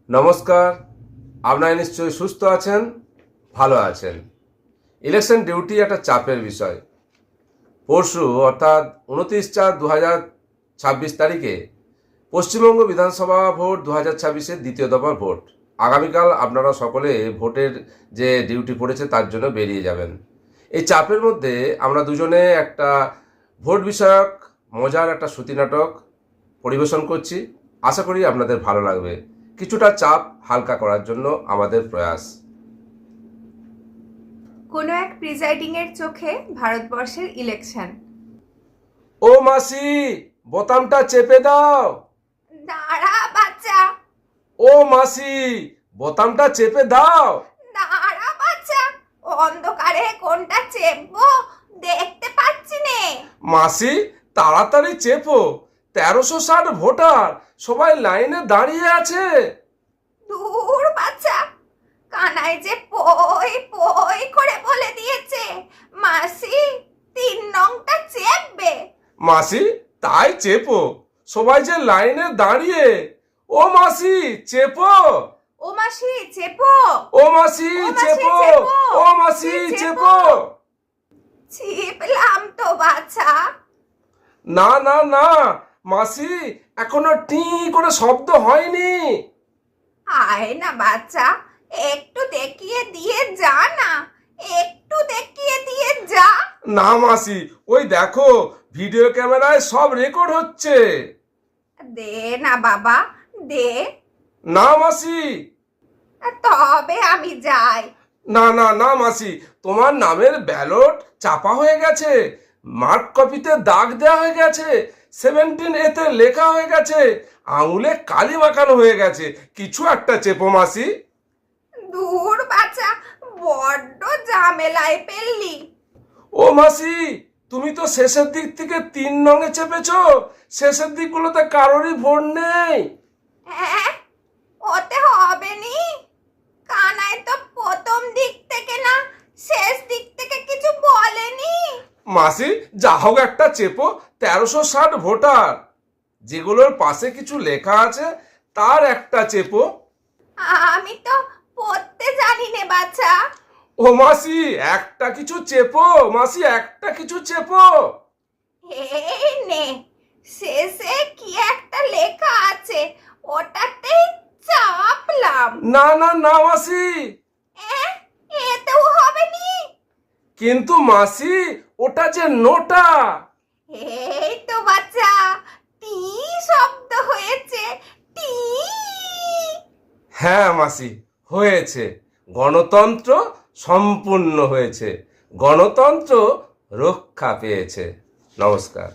নমস্কার। আপনারা নিশ্চয়ই সুস্থ আছেন, ভালো আছেন। ইলেকশন ডিউটি একটা চাপের বিষয়। পরশু অর্থাৎ 29/4/2026 তারিখে পশ্চিমবঙ্গ বিধানসভা ভোট 2026-এর দ্বিতীয় দফার ভোট। আগামীকাল আপনারা সকলে ভোটের যে ডিউটি পড়েছে তার জন্য বেরিয়ে যাবেন। এই চাপের মধ্যে আমরা দুজনে একটা ভোট বিষয়ক মজার একটা শ্রুতি নাটক পরিবেশন করছি। আশা করি আপনাদের ভালো লাগবে। কিছুটা চাপ হালকা করার জন্য আমাদের প্রয়াস। কোনো এক প্রিজাইডিং এর চোখে ভারতবর্ষের ইলেকশন। ও মাসি, বোতামটা চেপে দাও। দাঁড়া বাচ্চা। ও মাসি, বোতামটা চেপে দাও। দাঁড়া বাচ্চা, অন্ধকারে কোনটা চেপবো দেখতে পাচ্ছি নে। মাসি, তাড়াতাড়ি চেপো। 1360 ভোটার সবাই লাইনে দাঁড়িয়ে আছে। দূর বাচ্চা, কানাই যে পই পই করে বলে দিয়েছে মাসি 3 নংটা চেপবে। মাসি, তাই চেপো। সবাই যে লাইনে দাঁড়িয়ে। ও মাসি, চেপো। ও মাসি চেপো। ও মাসি, চেপো। ও মাসি, চেপো। চেপলাম তো বাচ্চা। না না না মাসি, এখনো টি করে শব্দ হয়নি। আয় না বাচ্চা, একটু দেখিয়ে দিয়ে যা না, একটু দেখিয়ে দিয়ে যা। না মাসি, ওই দেখো ভিডিও ক্যামেরায় সব রেকর্ড হচ্ছে। দে না বাবা, দে। না মাসি। তবে আমি যাই। না না না মাসি, তোমার নামের ব্যালট চাপা হয়ে গেছে, মার্ক কপিতে দাগ দেওয়া হয়ে গেছে, 17A-তে লেখা হয়ে গেছে, আঙুলে কালি মাখানো হয়ে গেছে। কিছু একটা চেপো মাসি। দূর বাচ্চা, বড্ড ঝামেলায় ফেললি। ও মাসি, তুমি তো শেষের দিক থেকে 3 নঙে চেপেছো। শেষের দিকগুলোতে কারোরই ভোট নেই। হ্যাঁ, ওতে হবে নি। কানাই তো প্রথম দিক থেকে না শেষ দিক থেকে কিছু বলেনি। মাসি, যা হোক একটা চেপো। 1360 ভোটার, যেগুলোর পাশে কিছু লেখা আছে তার একটা চেপো। আমি তো পড়তে জানি নে বাচ্চা। ও মাসি, একটা কিছু চেপো। মাসি, একটা কিছু চেপো। এই নে, শেষে কি একটা লেখা আছে, ওটাতেই চাপলাম। না না না মাসি। এতেও হবে নি। কিন্তু মাসি, ওটা যে নোটা। এই তো বাচ্চা, টি শব্দ হয়েছে, টি। হ্যাঁ মাসি, হয়েছে। গণতন্ত্র সম্পূর্ণ হয়েছে। গণতন্ত্র রক্ষা পেয়েছে। নমস্কার।